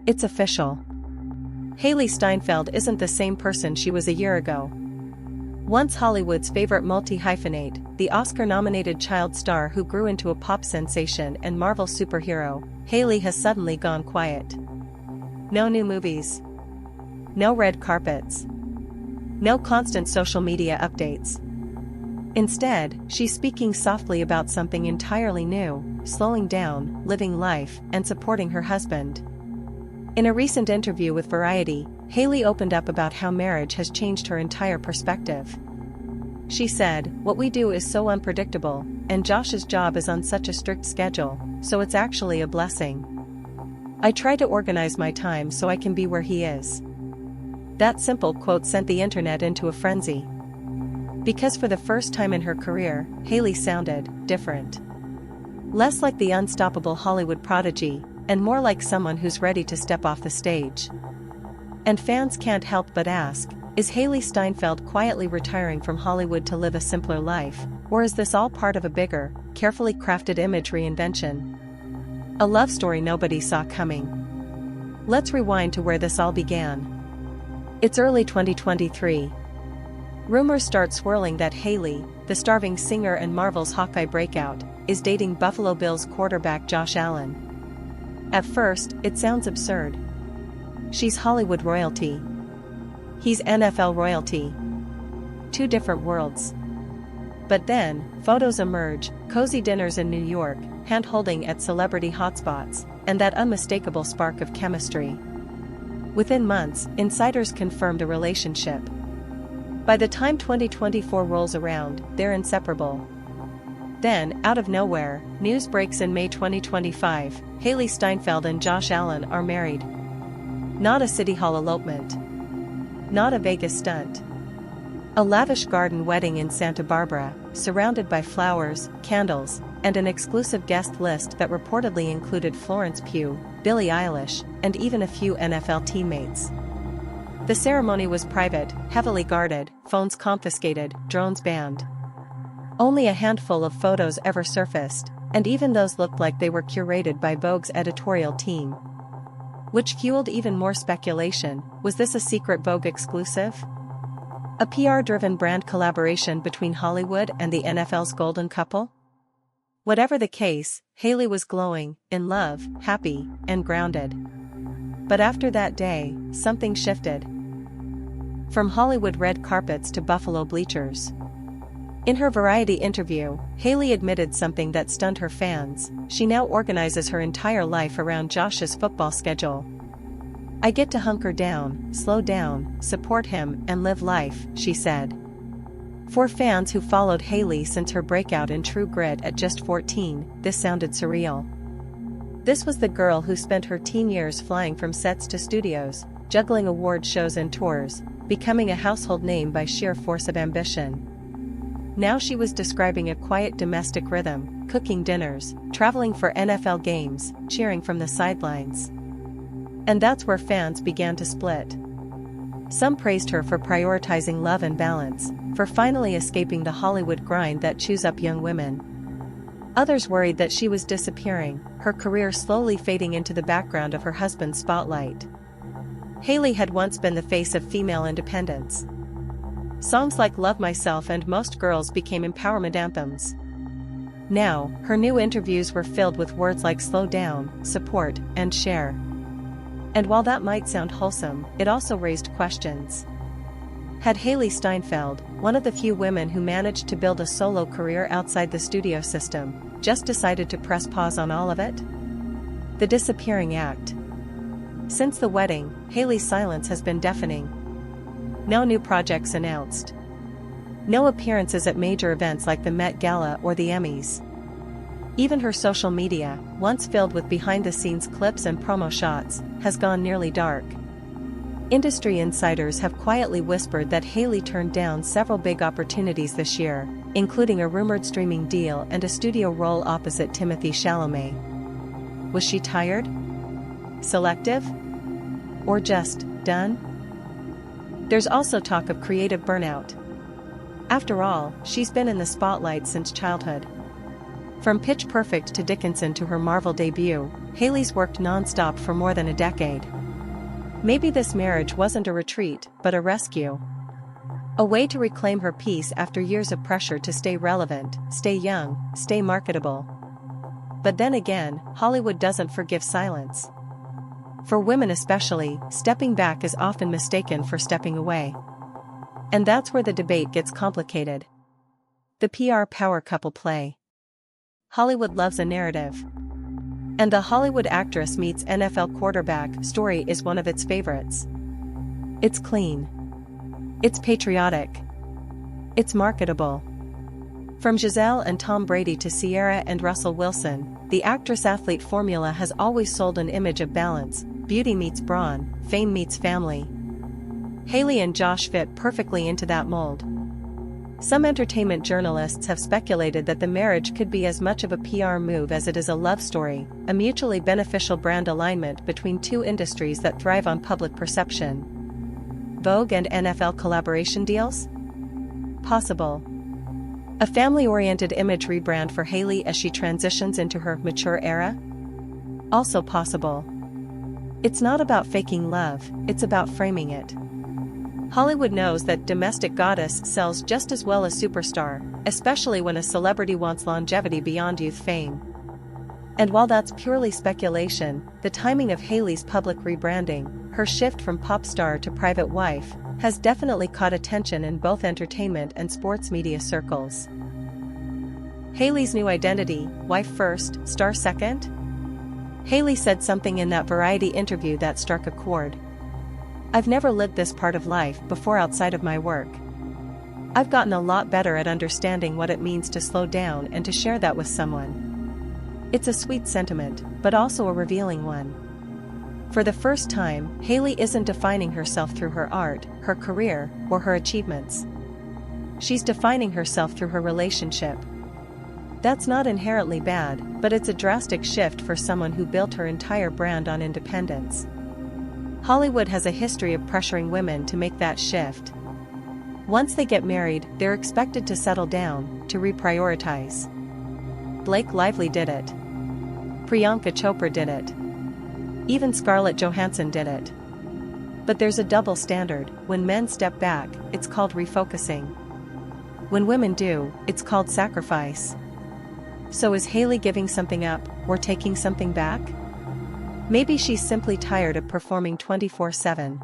It's official. Hailee Steinfeld isn't the same person she was a year ago. Once Hollywood's favorite multi-hyphenate, the Oscar-nominated child star who grew into a pop sensation and Marvel superhero, Hailee has suddenly gone quiet. No new movies. No red carpets. No constant social media updates. Instead, she's speaking softly about something entirely new, slowing down, living life, and supporting her husband. In a recent interview with Variety, Hailee opened up about how marriage has changed her entire perspective. She said, "What we do is so unpredictable, and Josh's job is on such a strict schedule, so it's actually a blessing. I try to organize my time so I can be where he is." That simple quote sent the internet into a frenzy. Because for the first time in her career, Hailee sounded different. Less like the unstoppable Hollywood prodigy, and more like someone who's ready to step off the stage. And fans can't help but ask, is Hailee Steinfeld quietly retiring from Hollywood to live a simpler life, or is this all part of a bigger, carefully crafted image reinvention? A love story nobody saw coming. Let's rewind to where this all began. It's early 2023. Rumors start swirling that Hailee, the starving singer and Marvel's Hawkeye breakout, is dating Buffalo Bills quarterback Josh Allen. At first, it sounds absurd. She's Hollywood royalty. He's NFL royalty. Two different worlds. But then, photos emerge, cozy dinners in New York, hand-holding at celebrity hotspots, and that unmistakable spark of chemistry. Within months, insiders confirm the relationship. By the time 2024 rolls around, they're inseparable. Then, out of nowhere, news breaks in May 2025, Hailee Steinfeld and Josh Allen are married. Not a City Hall elopement. Not a Vegas stunt. A lavish garden wedding in Santa Barbara, surrounded by flowers, candles, and an exclusive guest list that reportedly included Florence Pugh, Billie Eilish, and even a few NFL teammates. The ceremony was private, heavily guarded, phones confiscated, drones banned. Only a handful of photos ever surfaced, and even those looked like they were curated by Vogue's editorial team. Which fueled even more speculation. Was this a secret Vogue exclusive? A PR-driven brand collaboration between Hollywood and the NFL's golden couple? Whatever the case, Hailee was glowing, in love, happy, and grounded. But after that day, something shifted. From Hollywood red carpets to Buffalo bleachers. In her Variety interview, Hailee admitted something that stunned her fans. She now organizes her entire life around Josh's football schedule. "I get to hunker down, slow down, support him, and live life," she said. For fans who followed Hailee since her breakout in True Grit at just 14, this sounded surreal. This was the girl who spent her teen years flying from sets to studios, juggling award shows and tours, becoming a household name by sheer force of ambition. Now she was describing a quiet domestic rhythm, cooking dinners, traveling for NFL games, cheering from the sidelines. And that's where fans began to split. Some praised her for prioritizing love and balance, for finally escaping the Hollywood grind that chews up young women. Others worried that she was disappearing, her career slowly fading into the background of her husband's spotlight. Hailee had once been the face of female independence. Songs like Love Myself and Most Girls became empowerment anthems. Now, her new interviews were filled with words like slow down, support, and share. And while that might sound wholesome, it also raised questions. Had Hailee Steinfeld, one of the few women who managed to build a solo career outside the studio system, just decided to press pause on all of it? The disappearing act. Since the wedding, Hailey's silence has been deafening. No new projects announced. No appearances at major events like the Met Gala or the Emmys. Even her social media, once filled with behind-the-scenes clips and promo shots, has gone nearly dark. Industry insiders have quietly whispered that Hailee turned down several big opportunities this year, including a rumored streaming deal and a studio role opposite Timothée Chalamet. Was she tired? Selective? Or just done? There's also talk of creative burnout. After all, she's been in the spotlight since childhood. From Pitch Perfect to Dickinson to her Marvel debut, Hailee's worked non-stop for more than a decade. Maybe this marriage wasn't a retreat, but a rescue. A way to reclaim her peace after years of pressure to stay relevant, stay young, stay marketable. But then again, Hollywood doesn't forgive silence. For women especially, stepping back is often mistaken for stepping away. And that's where the debate gets complicated. The PR power couple play. Hollywood loves a narrative. And the Hollywood actress meets NFL quarterback story is one of its favorites. It's clean. It's patriotic. It's marketable. From Giselle and Tom Brady to Ciara and Russell Wilson, the actress-athlete formula has always sold an image of balance: beauty meets brawn, fame meets family. Hailee and Josh fit perfectly into that mold. Some entertainment journalists have speculated that the marriage could be as much of a PR move as it is a love story, a mutually beneficial brand alignment between two industries that thrive on public perception. Vogue and NFL collaboration deals? Possible. A family-oriented image rebrand for Hailee as she transitions into her mature era? Also possible. It's not about faking love, it's about framing it. Hollywood knows that domestic goddess sells just as well as superstar, especially when a celebrity wants longevity beyond youth fame. And while that's purely speculation, the timing of Hailee's public rebranding, her shift from pop star to private wife, has definitely caught attention in both entertainment and sports media circles. Hailee's new identity: wife first, star second? Hailee said something in that Variety interview that struck a chord. "I've never lived this part of life before outside of my work. I've gotten a lot better at understanding what it means to slow down and to share that with someone." It's a sweet sentiment, but also a revealing one. For the first time, Hailee isn't defining herself through her art, her career, or her achievements. She's defining herself through her relationship. That's not inherently bad, but it's a drastic shift for someone who built her entire brand on independence. Hollywood has a history of pressuring women to make that shift. Once they get married, they're expected to settle down, to reprioritize. Blake Lively did it. Priyanka Chopra did it. Even Scarlett Johansson did it. But there's a double standard: when men step back, it's called refocusing. When women do, it's called sacrifice. So is Hailee giving something up, or taking something back? Maybe she's simply tired of performing 24/7.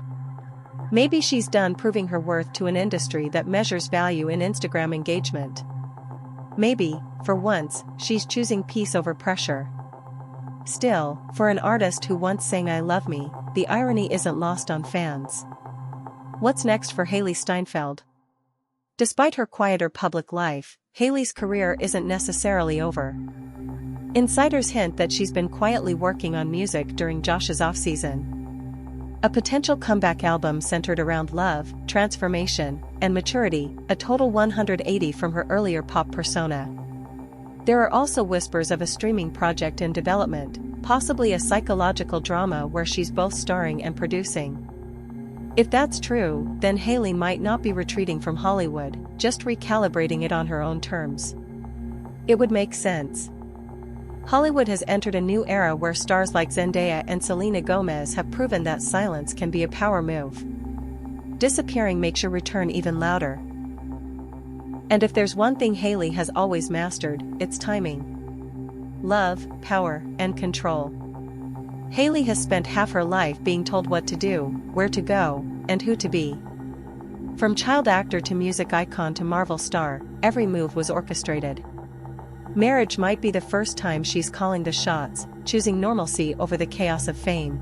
Maybe she's done proving her worth to an industry that measures value in Instagram engagement. Maybe, for once, she's choosing peace over pressure. Still, for an artist who once sang "I love me," the irony isn't lost on fans. What's next for Hailee Steinfeld? Despite her quieter public life, Hailee's career isn't necessarily over. Insiders hint that she's been quietly working on music during Josh's off-season. A potential comeback album centered around love, transformation, and maturity, a total 180 from her earlier pop persona. There are also whispers of a streaming project in development, possibly a psychological drama where she's both starring and producing. If that's true, then Hailee might not be retreating from Hollywood, just recalibrating it on her own terms. It would make sense. Hollywood has entered a new era where stars like Zendaya and Selena Gomez have proven that silence can be a power move. Disappearing makes your return even louder. And if there's one thing Hailee has always mastered, it's timing. Love, power, and control. Hailee has spent half her life being told what to do, where to go, and who to be. From child actor to music icon to Marvel star, every move was orchestrated. Marriage might be the first time she's calling the shots, choosing normalcy over the chaos of fame.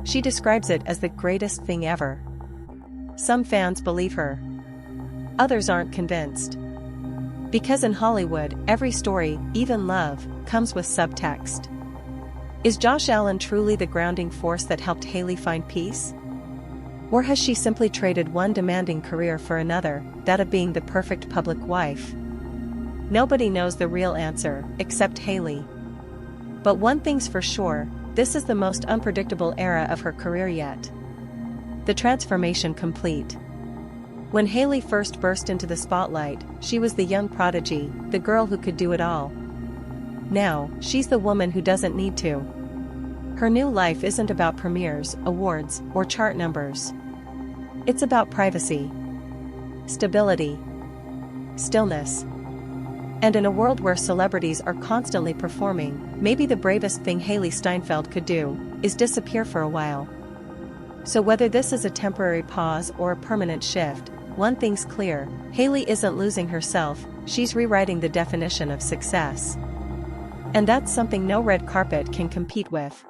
She describes it as the greatest thing ever. Some fans believe her. Others aren't convinced. Because in Hollywood, every story, even love, comes with subtext. Is Josh Allen truly the grounding force that helped Hailee find peace? Or has she simply traded one demanding career for another, that of being the perfect public wife? Nobody knows the real answer, except Hailee. But one thing's for sure, this is the most unpredictable era of her career yet. The transformation complete. When Hailee first burst into the spotlight, she was the young prodigy, the girl who could do it all. Now, she's the woman who doesn't need to. Her new life isn't about premieres, awards, or chart numbers. It's about privacy, stability, stillness. And in a world where celebrities are constantly performing, maybe the bravest thing Hailee Steinfeld could do is disappear for a while. So whether this is a temporary pause or a permanent shift, one thing's clear: Hailee isn't losing herself, she's rewriting the definition of success. And that's something no red carpet can compete with.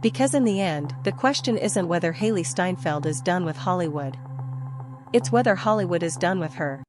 Because in the end, the question isn't whether Hailee Steinfeld is done with Hollywood. It's whether Hollywood is done with her.